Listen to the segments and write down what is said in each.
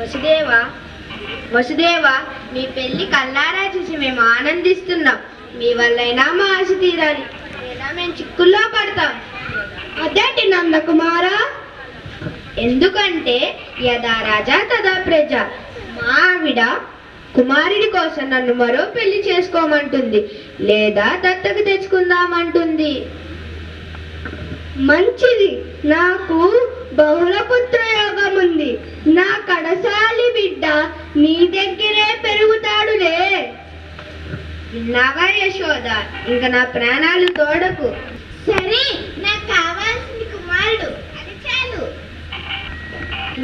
వసుదేవ వసుదేవ, మీ పెళ్లి కల్లారా చూసి మేము ఆనందిస్తున్నాం. మీ వల్లైనా మా ఆశ తీరాలి, లేదా మేము చిక్కుల్లో పడతాం. అదేంటి నందకుమారా? ఎందుకంటే యథా రాజా తదా ప్రజ. మా ఆవిడ కుమారుడి కోసం నన్ను మరో పెళ్లి చేసుకోమంటుంది, లేదా దత్తకు తెచ్చుకుందామంటుంది. మంచిది, నాకు బహుళ పుత్ర యోగం ఉంది. నా కడసాలి బిడ్డ నీ దగ్గరే పెరుగుతాడులే. విన్నావా యశోద, ఇంకా నా ప్రాణాలు తోడకు. సరే, నాకు కావాల్సింది కుమారుడు, అది చాలు.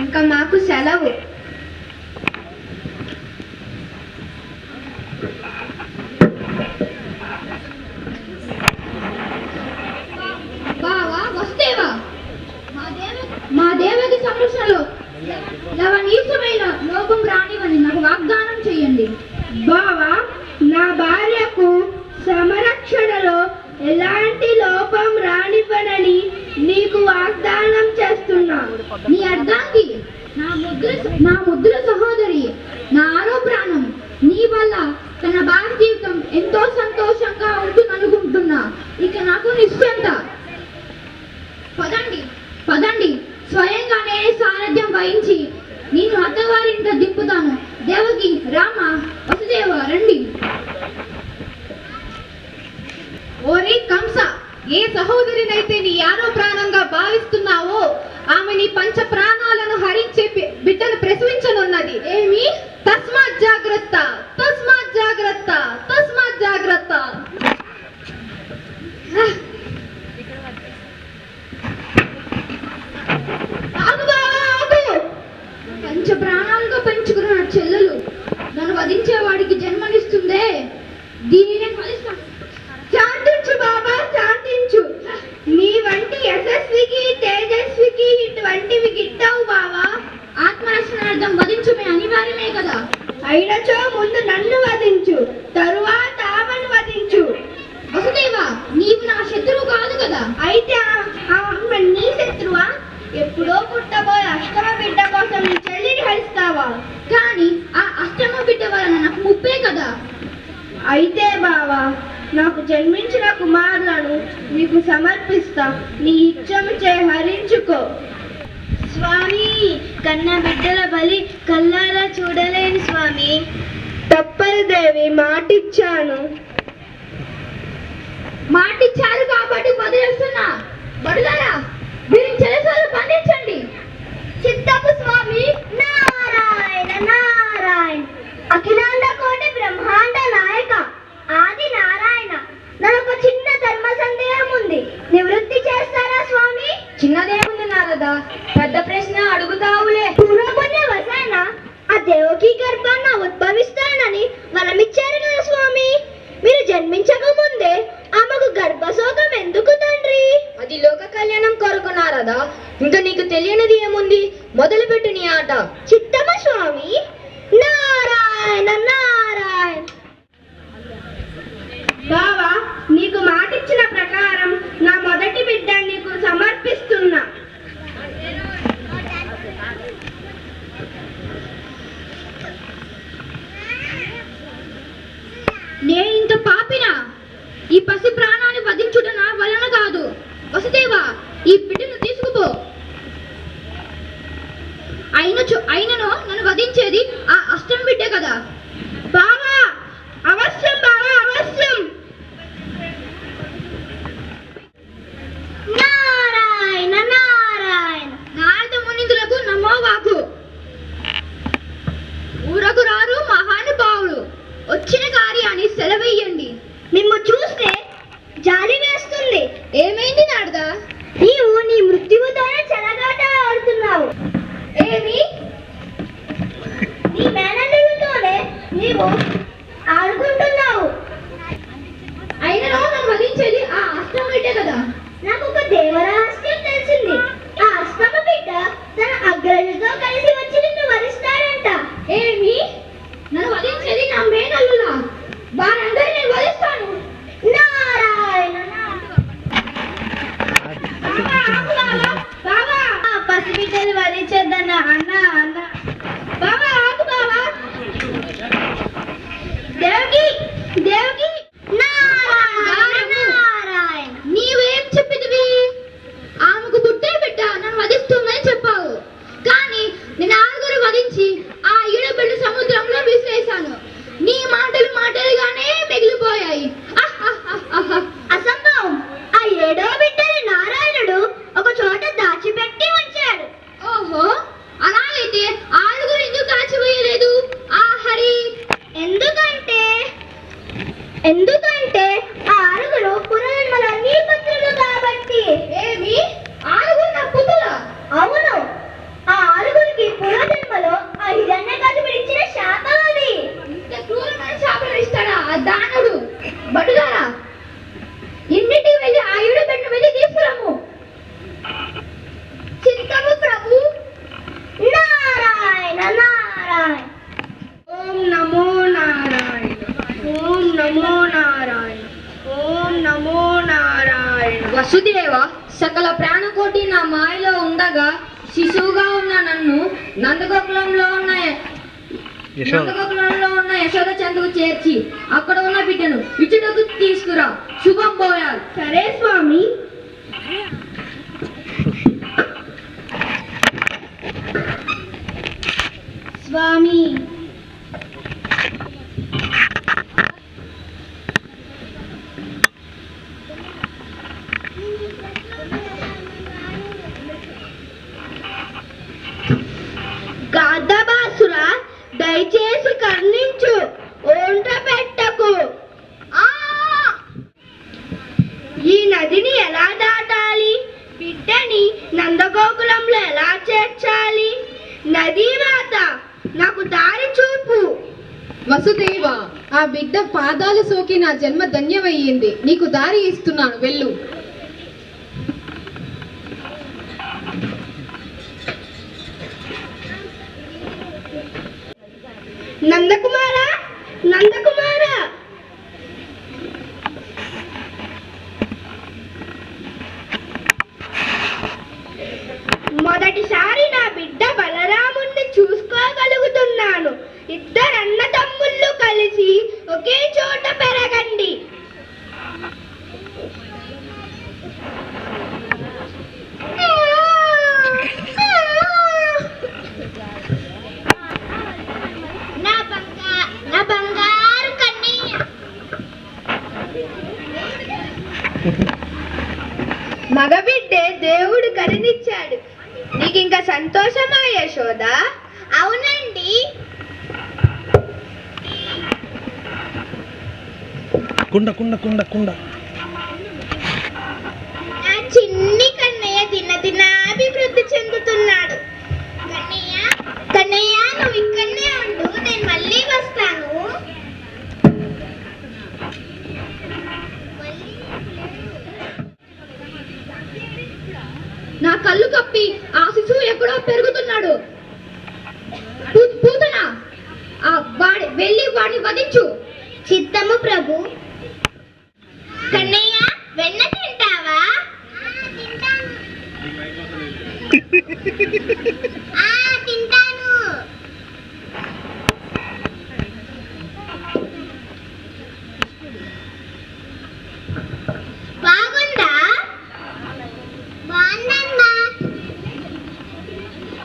ఇంకా మాకు సెలవు. బావా వస్తేవా, మా దేవకి సంరక్షణలో లవణీయమైన లోపం రానివని నాకు వాగ్దానం చేయండి. బావా, నా భార్యకు సంరక్షణలో ఎలాంటి లోపం రానివ్వనని నీకు వాగ్దానం చేస్తున్నా. నీ అర్థానికి నా ముద్దుల సహోదరి, నా ఆరో ప్రాణం, నీ వల్ల తన భార్య జీవితం ఎంతో సంతోషంగా ఉంటుందనుకుంటున్నా. ఇక నాకు నిశ్చింత. పదండి పదండి, స్వయంగా నేనే సారథ్యం వహించి నేను అత్తవారింట దింపుతాను. దేవకి, రామ, వసుదేవ, రండి. ఓరి కంస, ఏ సహోదరినైతే నీ యారో ప్రాణంగా భావిస్తున్నావో ఆమె నీ పంచ ప్రాణాలను హరించే బిడ్డను ప్రసవించనున్నది. ఏమి? తస్మాత్ జాగ్రత్త, తస్మాత్ జాగ్రత్త, తస్మాత్ జాగ్రత్త. పంచ ప్రాణాలుగా పెంచుకున్న చెల్లెలు నన్ను వధించేవాడికి జన్మనిస్తుందే, దీనిని నేను వధిస్తాను. శాంతించు బాబా, శాంతించు. నీ వంటి యశస్వికి తేజస్వికి ఇటువంటివి గిట్టవు బావా. ఆత్మరక్షణార్థం వధించుమే అనివార్యమే కదా. అయినచో ముందు నన్ను వధించు, తరువాత ఆమెను వధించు. వసుదేవ, నీవు నా శత్రువు కాదు కదా. అయితే ఆమె నీ శత్రువా? ఎప్పుడో పుట్టబోయే అష్టమ బిడ్డ కోసం నీ చెల్లిని హరిస్తావా? కానీ ఆ అష్టమ బిడ్డ వలన నాకు ముప్పే కదా. అయితే బావా, నాకు జన్మించిన కుమారులను నీకు సమర్పిస్తా. నీ ఇచ్చము చే హరించుకో. స్వామి, కన్న బిడ్డల బలి కల్లారా చూడలేని స్వామి. తప్పదు దేవి, మాటిచ్చాను. మాటిచ్చారు కాబట్టి వదిలేస్తున్నా. బడులారా, దీని చెలసాలు పండించండి. చిత్తపు స్వామి. నారాయణ నారాయణ, అఖిలాండ కోటి బ్రహ్మాండ నాయక ఆది నారాయణ, నాకు చిన్న ధర్మ సందేహం ఉంది, నివృత్తి చేస్తారా స్వామి? చిన్నదేముంది నారదా, పెద్ద ప్రశ్న అడుగుతావులే. పూర్వపుణ్య వశాన ఆ దేవకి గర్భాన్న ఉద్భవిస్తానని వరమిచ్చారు కదా స్వామి. మీరు జన్మించక ముందే ఆమెకు గర్భశోకం ఎందుకు తండ్రి? అది లోక కళ్యాణం కొరకు నారదా. ఇంకా నీకు తెలియనిది ఏముంది? మొదలుపెట్టు నీ ఆట. చిత్తమ స్వామి. నారాయణ నారాయణ. బావా, నీకు మాటిచ్చిన ప్రకారం నా మొదటి బిడ్డ నీకు సమర్పిస్తున్నా. నేను ఇంత పాపినా? ఈ పసి ప్రాణాన్ని వధించుట నా వలన కాదు. వసుదేవ, ఈ బిడ్డను తీసుకుపో. అయినను నన్ను వధించేది ఆ అష్టం బిడ్డే కదా. బావా, అవశ్యం బావా, అవశ్యం. నారాయణ నారాయణ. నారద మునిందులకు నమోవాకు. ఊరకు రారు మహానుభావులు, వచ్చిన కార్యాన్ని సెలవేయండి. నిన్ను చూస్తే జాలి వేస్తుంది. ఏమైంది నారదా? నీవు నీ మృత్యువుతోనే చెలగాట ఆడుతున్నావు. ఏమి? నీ మేనల్లుడితోనే నీవు ఆడుకుంటున్నావు. అయినా నన్ను వధించేది ఆ అష్టమ బిడ్డ కదా. నాకు ఒక దేవరహస్యం తెలిసింది. ఆ అష్టమ బిడ్డ తన అగ్రజుతో కలిసి వచ్చి నిన్ను వధిస్తాడంట. ఏమి? నన్ను వధించేది నా మేనల్లులా? వారందరినీ నేను వధిస్తాను. నారాయణ. పసిబిడ్డలు వధించద్దన్న అన్న అన్న. బాబా వసుదేవ, సకల ప్రాణకోటి నా మాయలో ఉండగా శిశువుగా ఉన్న నన్ను నందగోకులంలో ఉన్న యశోద చెందుకు చేర్చి అక్కడ ఉన్న బిడ్డను ఇచ్చుటకు తీసుకురా. శుభం పోయాలి. సరే స్వామి. స్వామి, గాధబాసురా, దయచేసి కర్ణించు, ఓంట పెట్టకు. ఈ నదిని ఎలా దాటాలి? బిడ్డని నందగోకులంలో ఎలా చేర్చాలి? నదీ మాత, నాకు దారి చూపు. వసుదేవ, ఆ బిడ్డ పాదాలు సోకి నా జన్మ ధన్యమయ్యింది. నీకు దారి ఇస్తున్నాను, వెళ్ళు. నందకుమారా, నందకుమారా, మొదటిసారి నా బిడ్డ బలరాముణ్ణి చూసుకోగలుగుతున్నాను. ఇద్దరు అన్నదమ్ముళ్ళు కలిసి ఒకే చోట పెరగండి. నా బంగారు కన్నయ్య. మగబిడ్డే దేవుడు కరుణిచ్చాడు. నీకింక సంతోషమా యశోద? అవునండి. కుండ కుండ కుండ కుండ. నా చిన్ని కన్నయ్య దినదిన అభివృద్ధి చెందుతున్నాడు. కన్నయ్య, కన్నయ్య, నువ్వు ఇక్కడనే ఉండు, నేను మళ్ళీ వస్తాను. నా కళ్ళు కప్పి ఆ శిశువు ఎక్కడో పెరుగుతున్నాడు. పూతన, వెళ్ళి వాడిని వధించు. చిత్తము ప్రభు. కన్నయ్య, వెన్న తింటావా? తింటాను. బాగుందా? బాగుందమ్మా.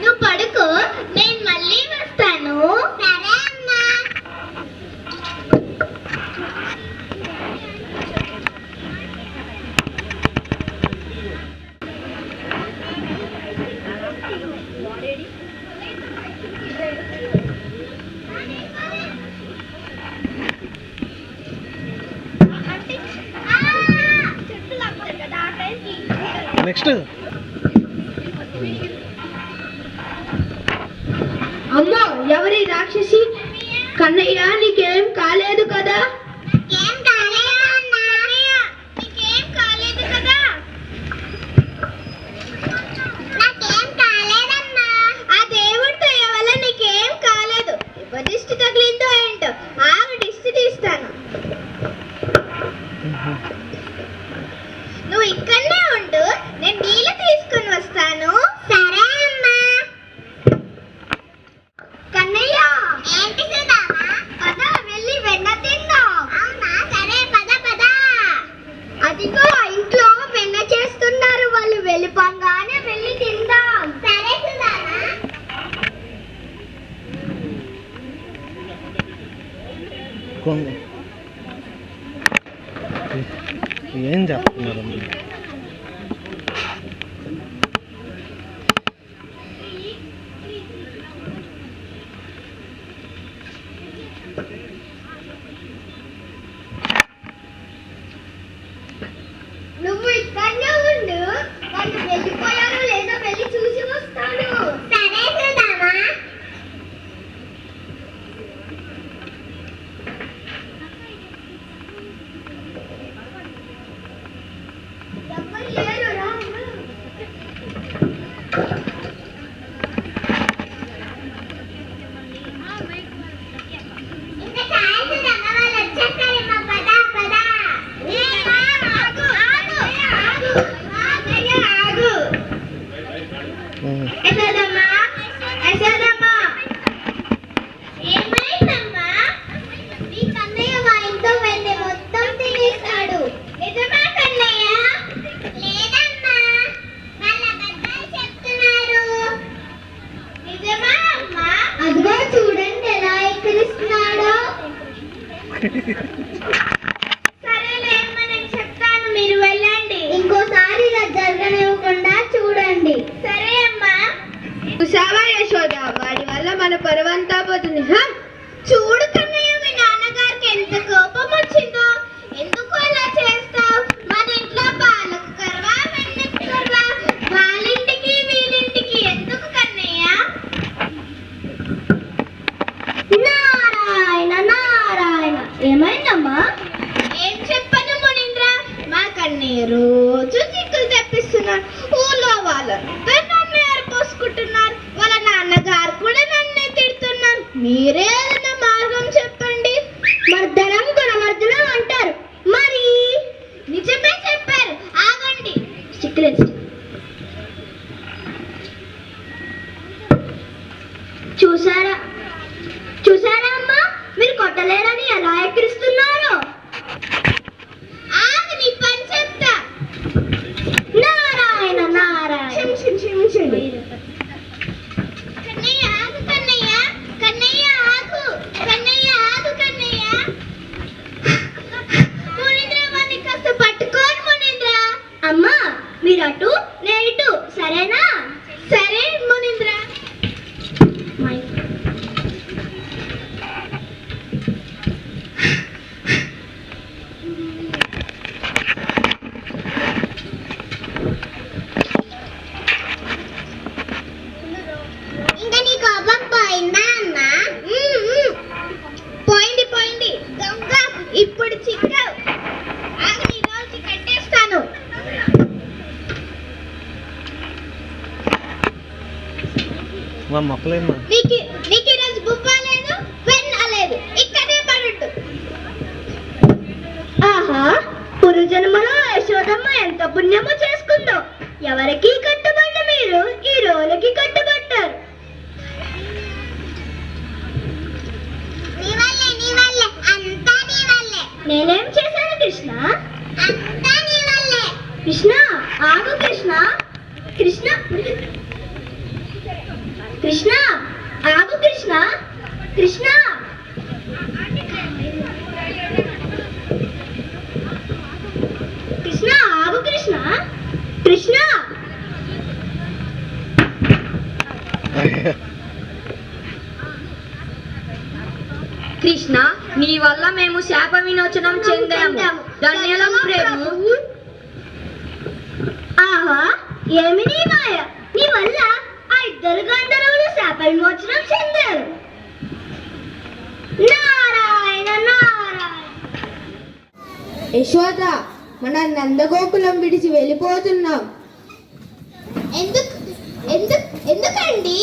నువ్వు పడుకో, నేను మళ్ళీ వస్తాను. సరే అమ్మా. నెక్స్ట్. అమ్మో, ఎవరి రాక్షసి? కన్నయ్య, నీకేం కాలేదు కదా? ఆ దేవుడి దయ వల్ల నీకేం కాలేదు. ఎవరి దిష్టి తగిలిందో ఏంటో, ఆమె దిష్టి తీస్తాను. నువ్వు ఇక్కడనే ఉండు, నేను నీళ్ళు తీసుకుని వస్తాను. సరే అమ్మా. కన్నయ్య, ఏంటి సుధామా? పద, వెళ్ళి వెన్న తిందాం. అవునా? సరే, పద పద. అదిగో ఇంట్లో వెన్న చేస్తున్నారు, వాళ్ళు వెళ్ళిపోగానే వెళ్ళి తిందాం. సరే సుధామా. ఏం చెప్తున్నారు? నువ్వు ఇక్కడనే ఉండు, వాళ్ళు వెళ్ళిపోయారో లేదో వెళ్ళి చూసి వస్తాను. సరే సుధామా. నేర్పిస్తున్నారు. ఊళ్ళో వాళ్ళంతా నన్ను ఏర్పోసుకుంటున్నారు. వాళ్ళ నాన్నగారు కూడా నన్నే తిడుతున్నారు. మీరే ఏదైనా మార్గం చెప్పండి. మర్దనం గుణమర్దనం అంటారు. మరి నిజమే చెప్పారు. ఆగండి. చూసారా చూసారా అమ్మా, మీరు కొట్టలేరని ఎలా ఎక్కిరిస్తున్నారు. ఆగు, నీ పని చెప్తా. నారాయణ నారాయణ. కన్నయ్య ఆగు, కన్నయ్య. కన్నయ్య ఆగు, కన్నయ్య ఆగు, కన్నయ్య. మునీంద్ర, వాడిని కాస్త పట్టుకోను మునీంద్ర. అమ్మా, మీరు అటు నేను ఇటు, సరేనా? సరే మునీంద్ర. ఇంకా నీ కోపం పోయిందా అమ్మా? పోయింది పోయింది. దొంగ, ఇప్పుడు చిక్కావు. ఆగు, నీ రోజు కట్టేస్తాను. మా మొక్కలేమ్మా. నీకు ఈరోజు బువ్వ లేదు, వెన్న లేదు. ఇక్కడే పడుట్టు. ఆహా, పురుజన్మలో యశోదమ్మ ఎంత పుణ్యమో చేసుకుందో. ఎవరికి కట్టుబడ్డ మీరు ఈ రోజుకి కట్టుబడ్డారు. నేనేం చేశాను కృష్ణ? అంతా నీ వల్లే. కృష్ణ ఆగు, కృష్ణ. కృష్ణ కృష్ణ ఆగు, కృష్ణ. కృష్ణ కృష్ణ ఆగు, కృష్ణ. కృష్ణ కృష్ణ, నీ వల్ల మేము శాప విమోచనం చెందాము. ధన్యులం ప్రభు. ఆహా, ఏమి నీ మాయ. నీ వల్ల ఆ ఇద్దరు గంధర్వులు శాప విమోచనం చెందారు. నారాయణ నారాయణ. యశోద, మన నందగోకులం విడిచి వెళ్ళిపోతున్నాం. ఎందుకండి?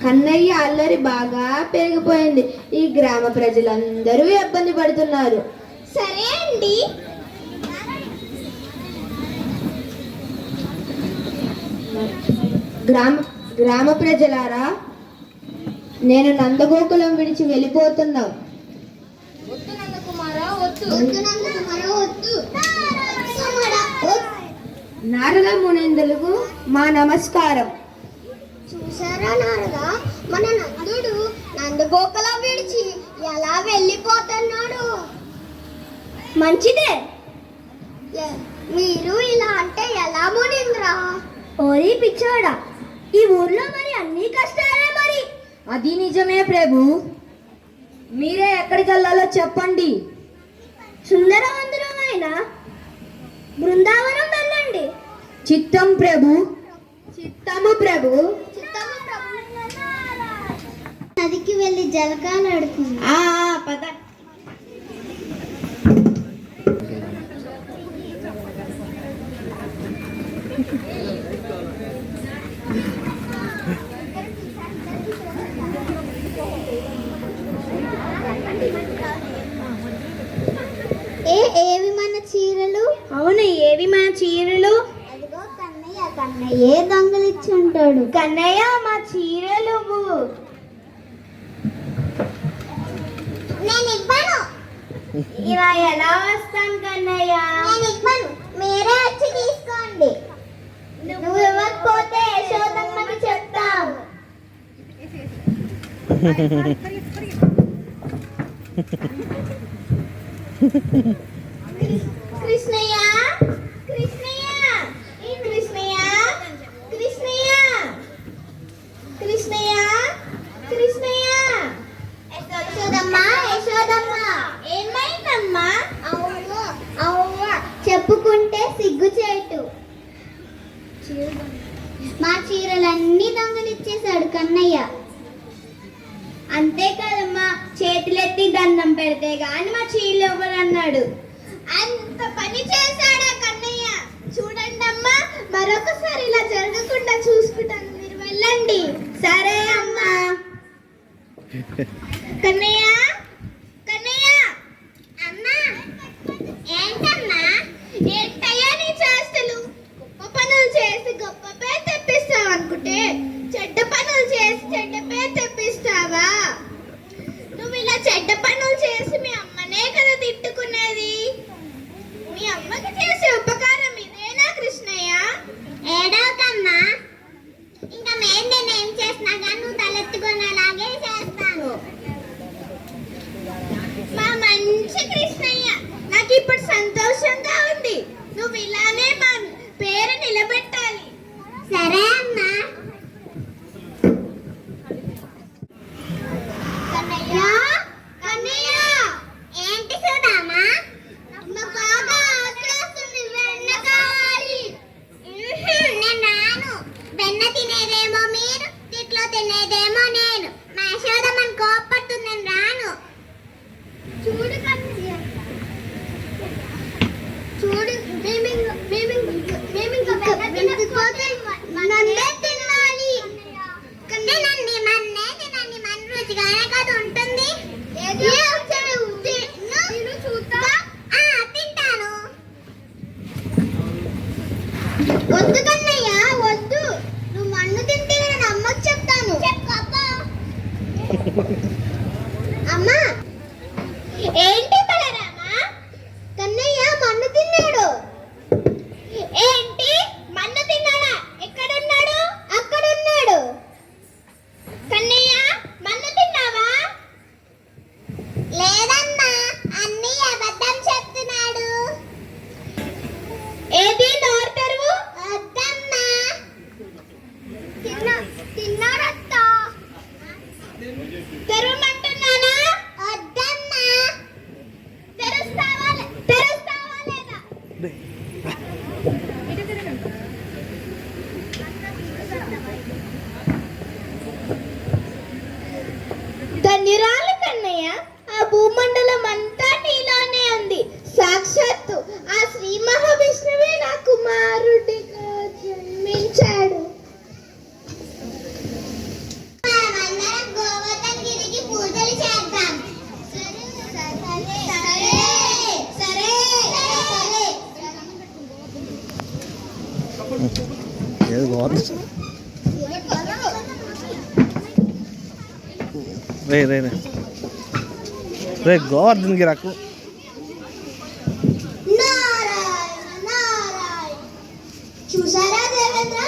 కన్నయ్య అల్లరి బాగా పెరిగిపోయింది. ఈ గ్రామ ప్రజలందరూ ఇబ్బంది పడుతున్నారు. సరే అండి. గ్రామ ప్రజలారా, నేను నందగోకులం విడిచి వెళ్ళిపోతున్నాం. నారద మునీంద్రులకు మా నమస్కారం. చూసారా నారద, మన నందుడు నందగోకులం విడిచి ఎలా వెళ్ళిపోతున్నాడు. మంచిదే. మీరు ఇలా అంటే ఎలా మునీంద్ర? ఓరి పిచ్చోడా, ఈ ఊర్లో మరి అన్ని కష్టాలే మరి. అది నిజమే ప్రభు. మీరే ఎక్కడికి వెళ్ళాలో చెప్పండి. సుందరవందరమైన బృందావనం వెళ్ళండి. చిత్తం ప్రభు. చిత్తము ప్రభు. నదికి వెళ్ళి జలకాలు ఆడుతుంది. పద. ఏవి మన చీరలు? అవును, ఏవి మన చీరలు? అదిగో కన్నయ్య. కన్నయ్యే దొంగలిచ్చి ఉంటాడు. కన్నయ్య, మా చీరలు. నేను ఇవ్వను. ఇలా ఎలా వస్తాను కన్నయ్య? నేను ఇవ్వను, మీరే వచ్చి తీసుకోండి. నువ్వు ఇవ్వకపోతే యశోదమ్మకి చెప్తావు. కృష్ణయ్య, కృష్ణయ్య, కృష్ణయ్య, కృష్ణయ్య, కృష్ణయ్య, కృష్ణయ్య. యశోదమ్మ, యశోదమ్మ. ఏమైందమ్మా? అవును అవును, చెప్పుకుంటే సిగ్గుచేటు. మా చీరలన్నీ దొంగలిచ్చేశాడు కన్నయ్య. అంతేకాదమ్మా, చేతులెత్తి దండం పెడితే గాని మా చీరలు ఇవ్వరన్నాడు. అంత పని చేశాడా కన్నయ్య? చూడండి అమ్మా, మరొకసారి ఇలా జరగకుండా చూసుకుంటాను, మీరు వెళ్ళండి. సరే అమ్మా. కన్నయ్య, కన్నయ్య. అమ్మా, ఏంటమ్మా? ఏంటయ్యా నీ చేష్టలు? గొప్ప పనులు చేసి గొప్ప పేరు తెప్పిస్తావు అనుకుంటే చెడ్డ పనులు చేసి చెడ్డ పేరు తెప్పిస్తావా? నువ్వు ఇలా చెడ్డ పనులు చేసి మీ అమ్మనే కదా తిట్టుకునేది. మీ అమ్మకి చేసే ఉపకారం ఇదేనా కృష్ణయ్య? ఏడవకమ్మా, ఇంకా నేనేం చేసినా కానీ నువ్వు తలెత్తుకొని అలాగే చేస్తాను. మా మంచి కృష్ణయ్య, నాకు ఇప్పుడు సంతోషంగా ఉంది. నువ్వు ఇలానే మా పేరు నిలబెట్టాలి. సరే అమ్మా. కన్నయ్య, కన్నయ్య. ఏంటి సుధామా? నాకు బాగా ఆకలేస్తుంది, వెన్న కావాలి. నేను రాను. వెన్న తినేదేమో మీరు, తిట్లో తినేదేమో నేను. మా యశోదమ్మని కోపడుతుంది, నేను రాను. చూడు కన్నయ్య, చూడు, మేమింకా తినకపోతే నన్నే తినాలి. తినండి, మన్నే తినండి, మన రుచిగానే కదా ఉంటుంది. తింటాను. వద్దు కన్నయ్య, వద్దు. నువ్వు మన్ను తింటే నేను అమ్మకి చెప్తాను. అమ్మా, ఏంటి బలరామా? కన్నయ్య మన్ను తిన్నాడు. ఏంటి మన్ను తిన్నాడా? ఎక్కడున్నాడు? అక్కడున్నాడు. కన్నయ్య, మన్ను తిన్నావా? లేదమ్మా, అన్నీ అబద్ధం చెప్తున్నాడు. ఏది నోరు తెరువు. వద్దమ్మా. తిన్నాడత్తా. తెరవమంటున్నానా? వద్దమ్మా. తెరుస్తావా లేదా? ధన్యురాలు కన్నయ్య, ఆ భూమండలం అంతా నీలోనే ఉంది. సాక్షాత్తు ఆ శ్రీ మహావిష్ణువే నా కుమారుడిగా జన్మించాడు. గోవర్ధనగిరికి పూజలు చేద్దాం. ఏది గోవర్ధన్? రే రే రే రే గోవర్ధన్కి రాకు. చూసారా దేవేంద్ర,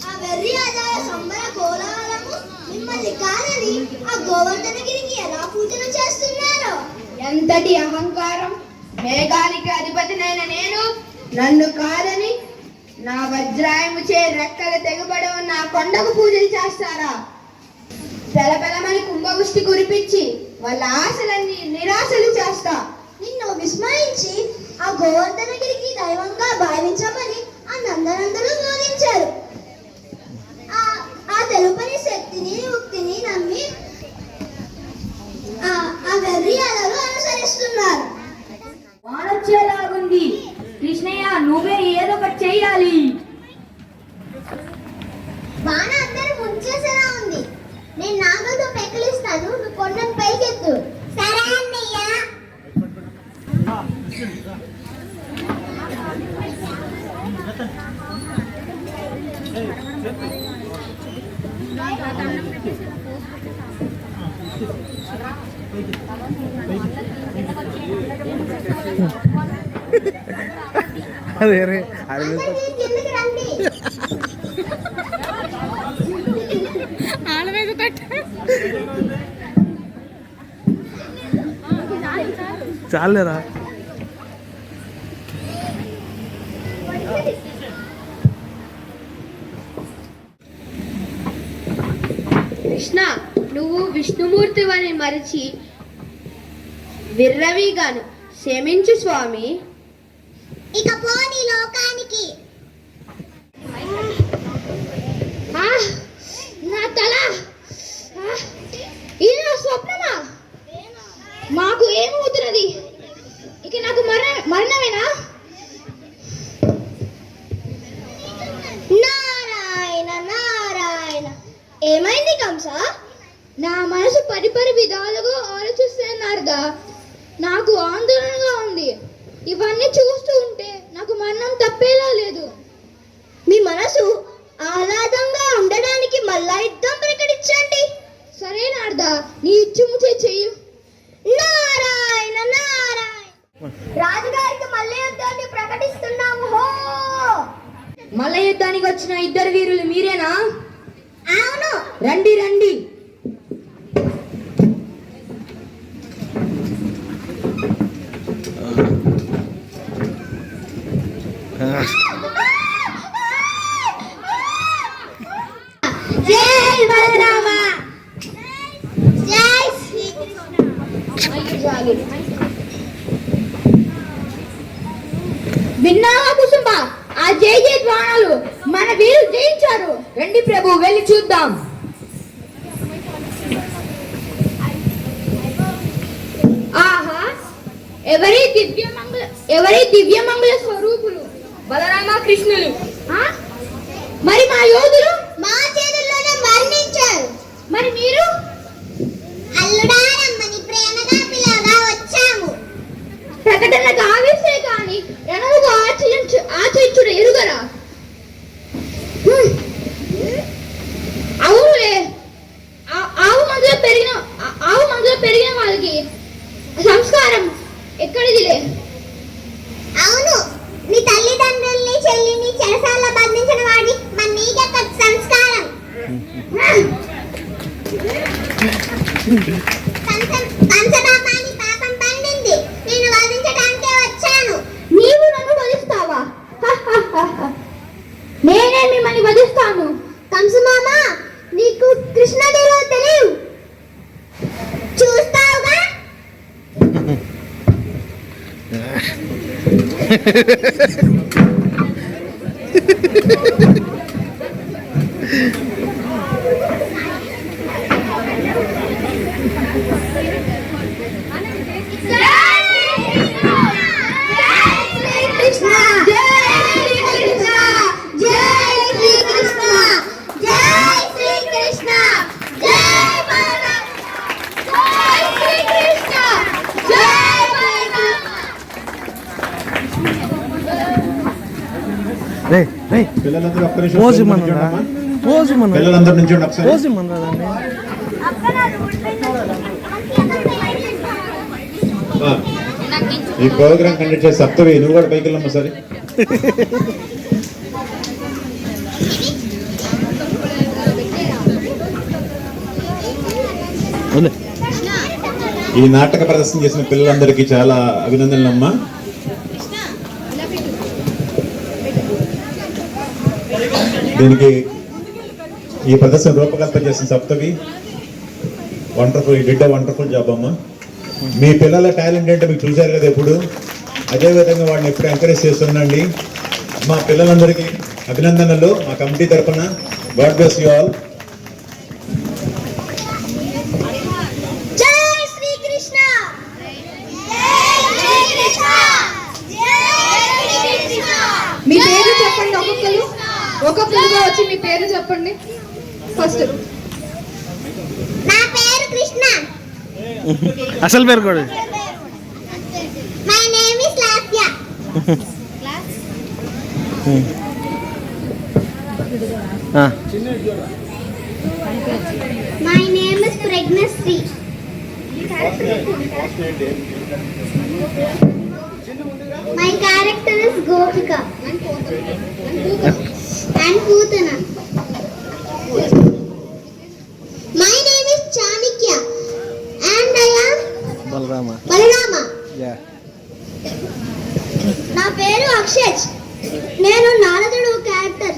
ఆ వెర్రి ఆదాయ సంబర కోలాహలము మిమ్మల్ని కాదని ఆ గోవర్ధనగిరికి ఎలా పూజలు చేస్తున్నారో. ఎంతటి అహంకారం! మేఘానికి అధిపతినైన నేను నన్ను కాదని నా వజ్రాయము చే రెక్కలు తెగుబడి ఉన్న ఆ కొండకు పూజలు చేస్తారా? పెలపెలమని కుంభవృష్టి కురిపించి వాళ్ళ ఆశలన్నీ నిరాశలు చేస్తా. నిన్ను విస్మరించి ఆ గోవర్ధనగిరికి దైవంగా భావించమని ఆ నందనందరూ బోధించారు. ఆ తెలుపని శక్తిని ఉక్తిని నమ్మి ఆ వెర్రి అలలు అనుసరిస్తున్నారు. వానొచ్చేలాగుంది కృష్ణయ్య, నువ్వే ఏదో ఒకటి చెయ్యాలి. బాణ అందరూ ముంచేసేలా ఉంది. నేను నాగలతో పెకిలిస్తాను, నువ్వు కొండను పైకెత్తు. సరే అన్నయ్య. అదే రే కిందకి రండి. చాలేరా. కృష్ణ, నువ్వు విష్ణుమూర్తివని మరిచి విర్రవీగాను. క్షమించు స్వామి. ఇక పోని లోకానికి. నా తల! ఇది నా స్వప్నమా? మాకు ఏమవుతున్నది? ఇక నాకు మరణమేనా? కంస? నా మనసు పరిపరి విధాలుగా ఆలోచిస్తున్నారుగా. నాకు ఆందోళనగా ఉంది. ఇవన్నీ చూస్తూ ఉంటే నాకు మరణం తప్పేలా లేదు. మీ మనసు ఆహ్లాదంగా ఉండడానికి మళ్ళా యుద్ధం ప్రకటించండి. సరే నారదా, నీ ఇచ్చుముచ్చే చెయ్యు. నారాయణ నారాయణ. రాజుగారికి మళ్ళీ యుద్ధాన్ని ప్రకటిస్తున్నాము. హో! మల్ల యుద్ధానికి వచ్చిన ఇద్దరు వీరులు మీరేనా? అవును. రండి రండి. జై బలరామ. జై శ్రీకృష్ణ. విన్నావా కుసుంబ? ఆ జై జై ధ్వానాలు మన వీరు జయించారు. రండి ప్రభు, వెళ్ళి చూద్దాం. ఆహా, ఎవరి దివ్యమంగళ స్వరూపులు బలరామ కృష్ణులు. మరి మా యోధులు మా చేతుల్లోనే మరణించారు. మరి మీరు? అల్లుడా రమ్మని ప్రేమగా పిలవగా వచ్చాము. ప్రకటనకు ఆవేశే కాని రణముకు ఆచరించుడు ఎరుగరా? అవునులే, ఆవు మందులో పెరిగిన వాళ్ళకి సంస్కారం ఎక్కడిదిలే. అవును, నీ తల్లిదండ్రుల్ని చెల్లిని చెరసాల్లో బంధించిన వాడి మన నీకెక్కడ సంస్కారం? కంసపాపాని పాపం పండింది. నేను వధించడానికే వచ్చాను. నీవు నన్ను వధిస్తావా? నేనే మిమ్మల్ని వధిస్తాను. కంసమామ, నీకు కృష్ణుడిలో తెలియవు. చూస్తావుగా. పిల్లలందరూ ఒక్క నిమిషం పోజు నిల్చోండి మనరా అమ్మా. పోజు మన పిల్లలందరూ నిల్చోండి ఒకసారి. పోజు మనరాదండి. ఈ ప్రోగ్రామ్ కండక్ట్ చేసి సప్తవి నువ్వు కూడా పైకి వెళ్ళమ్మా సరే. ఈ నాటక ప్రదర్శన చేసిన పిల్లలందరికీ చాలా అభినందనలమ్మా. దీనికి ఈ ప్రదర్శన రూపకల్పన చేసిన సప్తవి వండర్ఫుల్, డిడ్ వండర్ఫుల్ జాబ్ అమ్మా. మీ పిల్లల టాలెంట్ ఏంటో మీకు చూశారు కదా ఎప్పుడు, అదేవిధంగా వాడిని ఎప్పుడు ఎంకరేజ్ చేస్తుండండి. మా పిల్లలందరికీ అభినందనలు మా కమిటీ తరఫున. God bless you all. జై శ్రీకృష్ణ. జై శ్రీకృష్ణ. జై శ్రీకృష్ణ. మీ పేరు చెప్పండి ఒక్కొక్కరుగా వచ్చి మీ పేరు చెప్పండి. ఫస్ట్ నా పేరు కృష్ణ. అసలు పేరు కూడా my name is Lasya. My name is Prajnashri. My character is Gopika and Putana. My name is Chanakya and I am Balarama. నా పేరు అక్షయ్. నేను నారదుడు క్యారెక్టర్.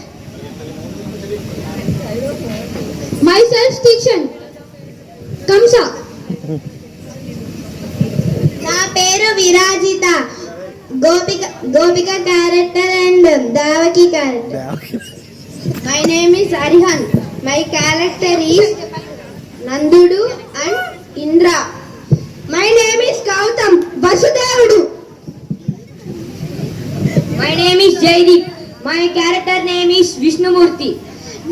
మై సెల్ఫ్ స్టిక్షన్ కంస. నా పేరు Virajitha. Gopika character and Devaki character. My name is Arihan. My character is నందుడు and Indra. My name is Gautam వసుదేవుడు. My name is Jaideep. My character name is Vishnumurthy.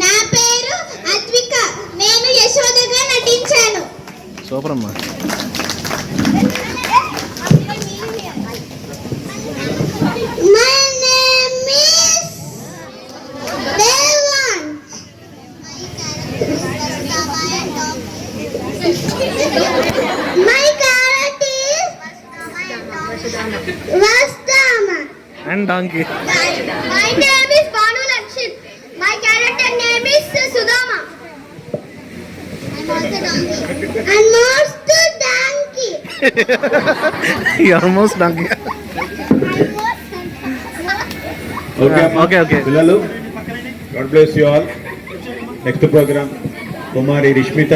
నా పేరు అద్విక. నేను యశోదగా నటించాను. సూపర్ అమ్మా. My name is Devan. My character is Vastama. And donkey. My name is Banu Lakshit. My character name is Sudama. And most donkey. Almost donkey. Okay okay. పిల్లలు, God bless you all. Next program Kumari Rishmitha